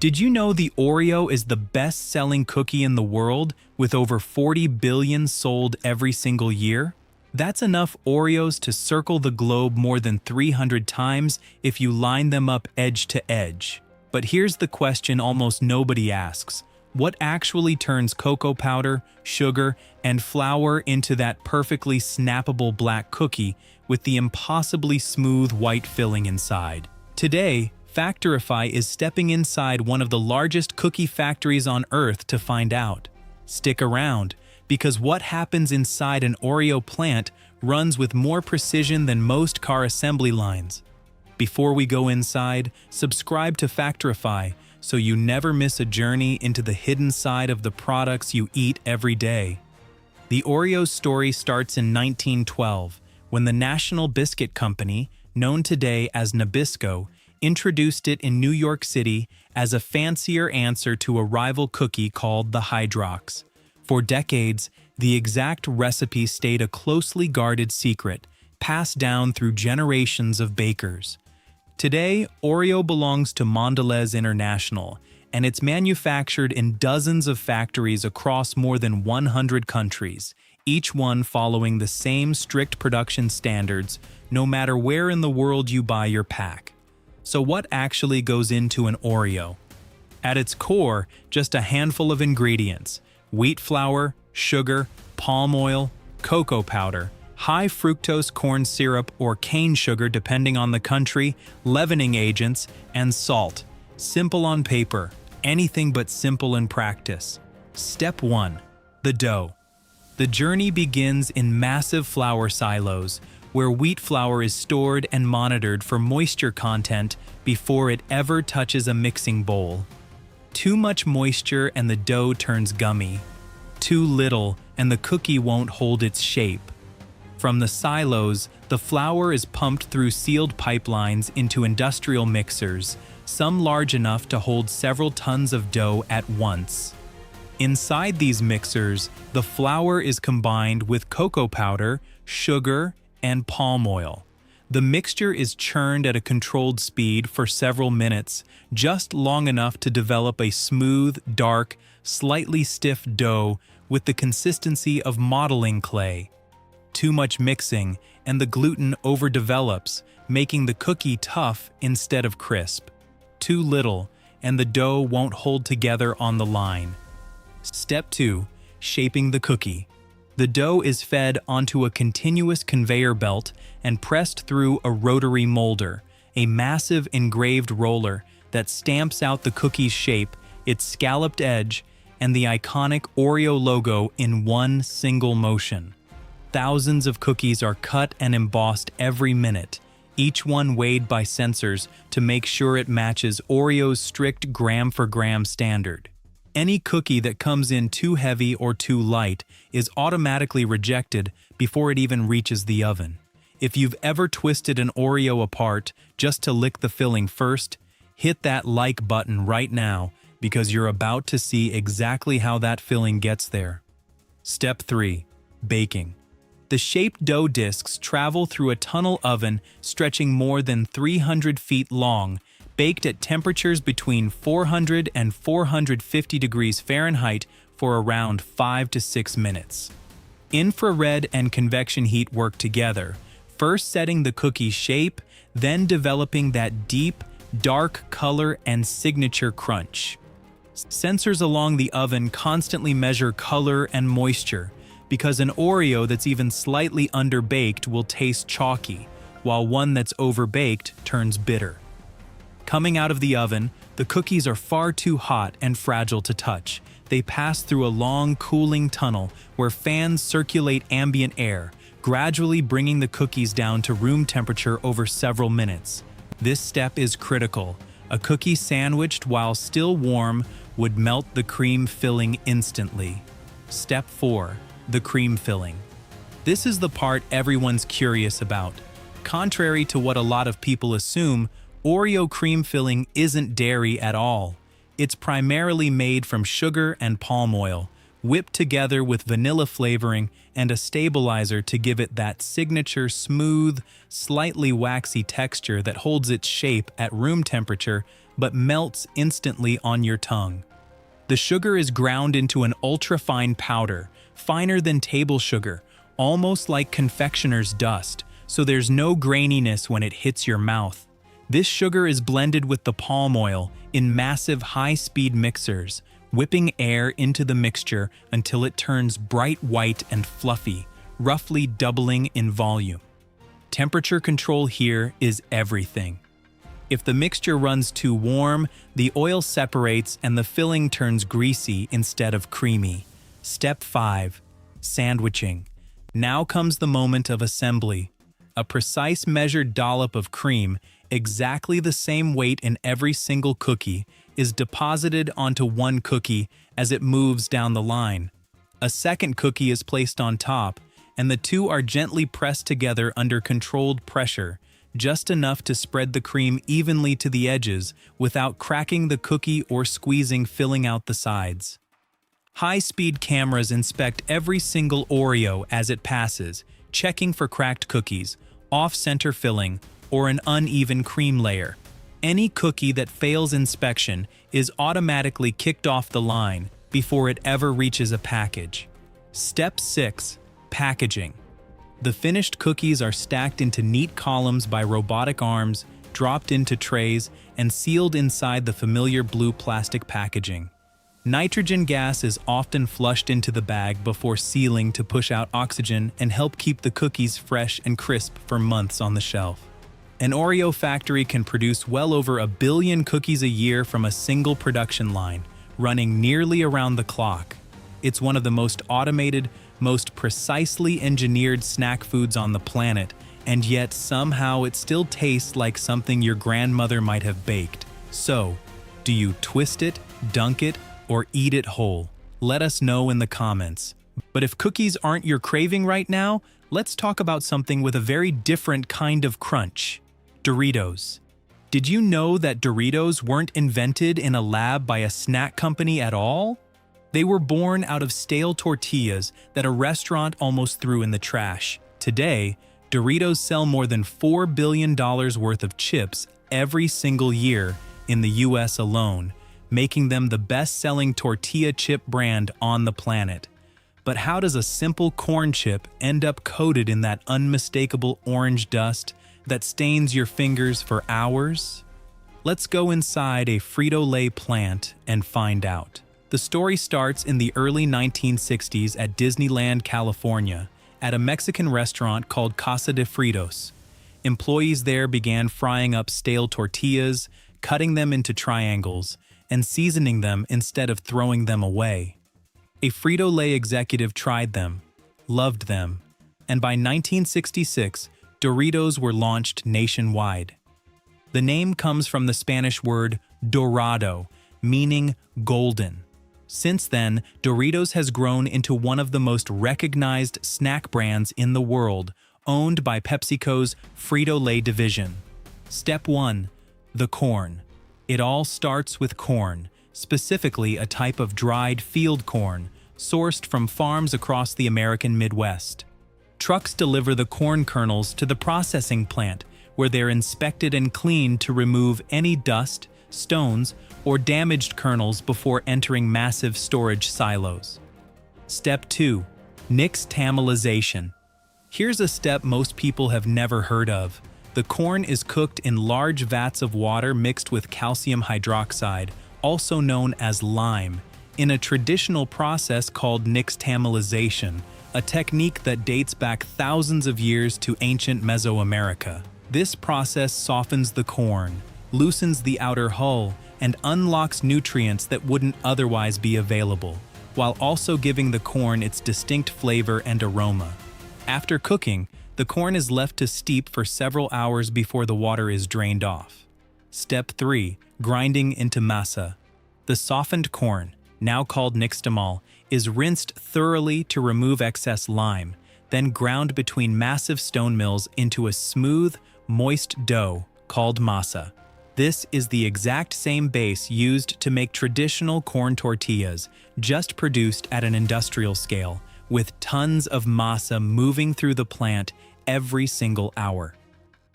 Did you know the Oreo is the best-selling cookie in the world, with over 40 billion sold every single year? That's enough Oreos to circle the globe more than 300 times if you line them up edge to edge. But here's the question almost nobody asks. What actually turns cocoa powder, sugar, and flour into that perfectly snappable black cookie with the impossibly smooth white filling inside? Today, Factorify is stepping inside one of the largest cookie factories on Earth to find out. Stick around, because what happens inside an Oreo plant runs with more precision than most car assembly lines. Before we go inside, subscribe to Factorify so you never miss a journey into the hidden side of the products you eat every day. The Oreo's story starts in 1912, when the National Biscuit Company, known today as Nabisco, introduced it in New York City as a fancier answer to a rival cookie called the Hydrox. For decades, the exact recipe stayed a closely guarded secret, passed down through generations of bakers. Today, Oreo belongs to Mondelez International, and it's manufactured in dozens of factories across more than 100 countries, each one following the same strict production standards, no matter where in the world you buy your pack. So what actually goes into an Oreo? At its core, just a handful of ingredients: wheat flour, sugar, palm oil, cocoa powder, high fructose corn syrup or cane sugar depending on the country, leavening agents, and salt. Simple on paper, anything but simple in practice. Step 1. The dough. The journey begins in massive flour silos, where wheat flour is stored and monitored for moisture content before it ever touches a mixing bowl. Too much moisture and the dough turns gummy. Too little and the cookie won't hold its shape. From the silos, the flour is pumped through sealed pipelines into industrial mixers, some large enough to hold several tons of dough at once. Inside these mixers, the flour is combined with cocoa powder, sugar, and palm oil. The mixture is churned at a controlled speed for several minutes, just long enough to develop a smooth, dark, slightly stiff dough with the consistency of modeling clay. Too much mixing, and the gluten overdevelops, making the cookie tough instead of crisp. Too little, and the dough won't hold together on the line. Step 2. Shaping the cookie. The dough is fed onto a continuous conveyor belt and pressed through a rotary molder, a massive engraved roller that stamps out the cookie's shape, its scalloped edge, and the iconic Oreo logo in one single motion. Thousands of cookies are cut and embossed every minute, each one weighed by sensors to make sure it matches Oreo's strict gram-for-gram standard. Any cookie that comes in too heavy or too light is automatically rejected before it even reaches the oven. If you've ever twisted an Oreo apart just to lick the filling first, hit that like button right now because you're about to see exactly how that filling gets there. Step 3. Baking. The shaped dough discs travel through a tunnel oven stretching more than 300 feet long, baked at temperatures between 400 and 450 degrees Fahrenheit for around 5 to 6 minutes. Infrared and convection heat work together, first setting the cookie's shape, then developing that deep, dark color and signature crunch. Sensors along the oven constantly measure color and moisture, because an Oreo that's even slightly underbaked will taste chalky, while one that's overbaked turns bitter. Coming out of the oven, the cookies are far too hot and fragile to touch. They pass through a long, cooling tunnel where fans circulate ambient air, gradually bringing the cookies down to room temperature over several minutes. This step is critical. A cookie sandwiched while still warm would melt the cream filling instantly. Step 4. The cream filling. This is the part everyone's curious about. Contrary to what a lot of people assume, Oreo cream filling isn't dairy at all. It's primarily made from sugar and palm oil, whipped together with vanilla flavoring and a stabilizer to give it that signature smooth, slightly waxy texture that holds its shape at room temperature but melts instantly on your tongue. The sugar is ground into an ultra-fine powder, finer than table sugar, almost like confectioner's dust, so there's no graininess when it hits your mouth. This sugar is blended with the palm oil in massive high-speed mixers, whipping air into the mixture until it turns bright white and fluffy, roughly doubling in volume. Temperature control here is everything. If the mixture runs too warm, the oil separates and the filling turns greasy instead of creamy. Step 5. Sandwiching. Now comes the moment of assembly. A precise measured dollop of cream, exactly the same weight in every single cookie, is deposited onto one cookie as it moves down the line. A second cookie is placed on top, and the two are gently pressed together under controlled pressure, just enough to spread the cream evenly to the edges without cracking the cookie or squeezing filling out the sides. High-speed cameras inspect every single Oreo as it passes, checking for cracked cookies, off-center filling, or an uneven cream layer. Any cookie that fails inspection is automatically kicked off the line before it ever reaches a package. Step 6. Packaging. The finished cookies are stacked into neat columns by robotic arms, dropped into trays, and sealed inside the familiar blue plastic packaging. Nitrogen gas is often flushed into the bag before sealing to push out oxygen and help keep the cookies fresh and crisp for months on the shelf. An Oreo factory can produce well over 1 billion cookies a year from a single production line, running nearly around the clock. It's one of the most automated, most precisely engineered snack foods on the planet, and yet somehow it still tastes like something your grandmother might have baked. So, do you twist it, dunk it, or eat it whole? Let us know in the comments. But if cookies aren't your craving right now, let's talk about something with a very different kind of crunch. Doritos. Did you know that Doritos weren't invented in a lab by a snack company at all? They were born out of stale tortillas that a restaurant almost threw in the trash. Today, Doritos sell more than $4 billion worth of chips every single year in the US alone, making them the best-selling tortilla chip brand on the planet. But how does a simple corn chip end up coated in that unmistakable orange dust that stains your fingers for hours? Let's go inside a Frito-Lay plant and find out. The story starts in the early 1960s at Disneyland, California, at a Mexican restaurant called Casa de Fritos. Employees there began frying up stale tortillas, cutting them into triangles, and seasoning them instead of throwing them away. A Frito-Lay executive tried them, loved them, and by 1966, Doritos were launched nationwide. The name comes from the Spanish word dorado, meaning golden. Since then, Doritos has grown into one of the most recognized snack brands in the world, owned by PepsiCo's Frito-Lay division. Step 1. The corn. It all starts with corn, specifically a type of dried field corn, sourced from farms across the American Midwest. Trucks deliver the corn kernels to the processing plant, where they're inspected and cleaned to remove any dust, stones, or damaged kernels before entering massive storage silos. Step 2. Nixtamalization. Here's a step most people have never heard of. The corn is cooked in large vats of water mixed with calcium hydroxide, also known as lime, in a traditional process called nixtamalization, a technique that dates back thousands of years to ancient Mesoamerica. This process softens the corn, loosens the outer hull, and unlocks nutrients that wouldn't otherwise be available, while also giving the corn its distinct flavor and aroma. After cooking, the corn is left to steep for several hours before the water is drained off. Step 3. Grinding into masa. The softened corn, now called nixtamal, is rinsed thoroughly to remove excess lime, then ground between massive stone mills into a smooth, moist dough called masa. This is the exact same base used to make traditional corn tortillas, just produced at an industrial scale, with tons of masa moving through the plant every single hour.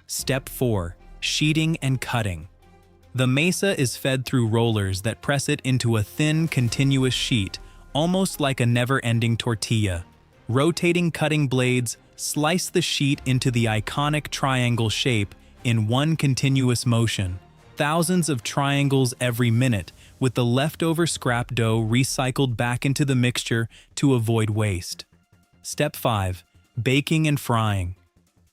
Step 4. Sheeting and cutting. The masa is fed through rollers that press it into a thin, continuous sheet, almost like a never-ending tortilla. Rotating cutting blades slice the sheet into the iconic triangle shape in one continuous motion. Thousands of triangles every minute, with the leftover scrap dough recycled back into the mixture to avoid waste. Step 5. Baking and frying.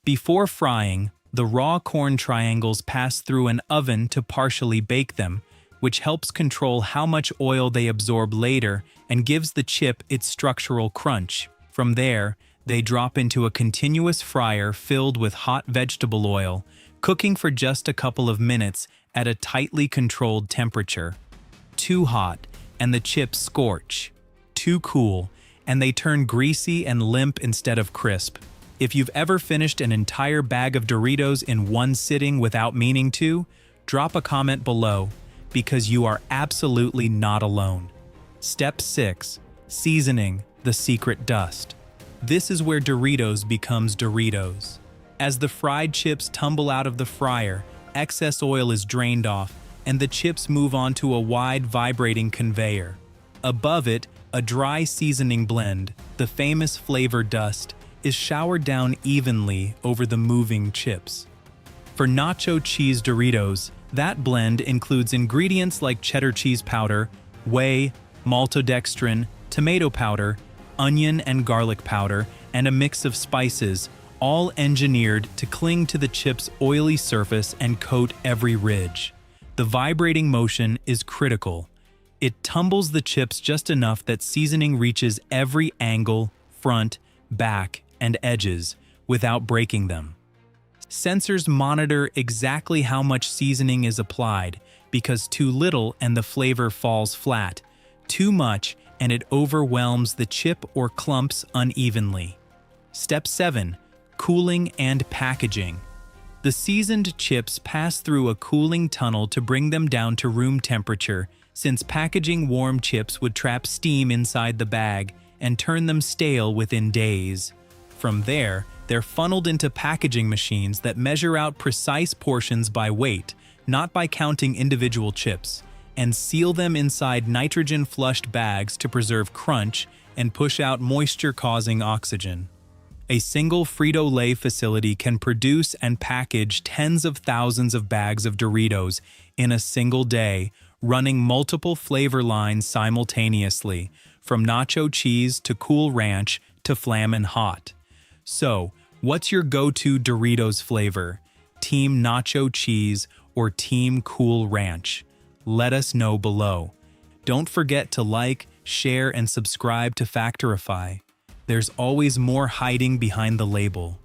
Before frying, the raw corn triangles pass through an oven to partially bake them, which helps control how much oil they absorb later and gives the chip its structural crunch. From there, they drop into a continuous fryer filled with hot vegetable oil, cooking for just a couple of minutes at a tightly controlled temperature. Too hot, and the chips scorch. Too cool, and they turn greasy and limp instead of crisp. If you've ever finished an entire bag of Doritos in one sitting without meaning to, drop a comment below, because you are absolutely not alone. Step 6. Seasoning, the secret dust. This is where Doritos becomes Doritos. As the fried chips tumble out of the fryer, excess oil is drained off, and the chips move onto a wide, vibrating conveyor. Above it, a dry seasoning blend, the famous flavor dust, is showered down evenly over the moving chips. For nacho cheese Doritos, that blend includes ingredients like cheddar cheese powder, whey, maltodextrin, tomato powder, onion and garlic powder, and a mix of spices, all engineered to cling to the chip's oily surface and coat every ridge. The vibrating motion is critical. It tumbles the chips just enough that seasoning reaches every angle, front, back, and edges without breaking them. Sensors monitor exactly how much seasoning is applied, because too little and the flavor falls flat, too much and it overwhelms the chip or clumps unevenly. Step 7. Cooling and packaging. The seasoned chips pass through a cooling tunnel to bring them down to room temperature, since packaging warm chips would trap steam inside the bag and turn them stale within days. From there, they're funneled into packaging machines that measure out precise portions by weight, not by counting individual chips, and seal them inside nitrogen-flushed bags to preserve crunch and push out moisture-causing oxygen. A single Frito-Lay facility can produce and package tens of thousands of bags of Doritos in a single day, running multiple flavor lines simultaneously, from nacho cheese to Cool Ranch to Flamin' Hot. So, what's your go-to Doritos flavor? Team Nacho Cheese or Team Cool Ranch? Let us know below. Don't forget to like, share, and subscribe to Factorify. There's always more hiding behind the label.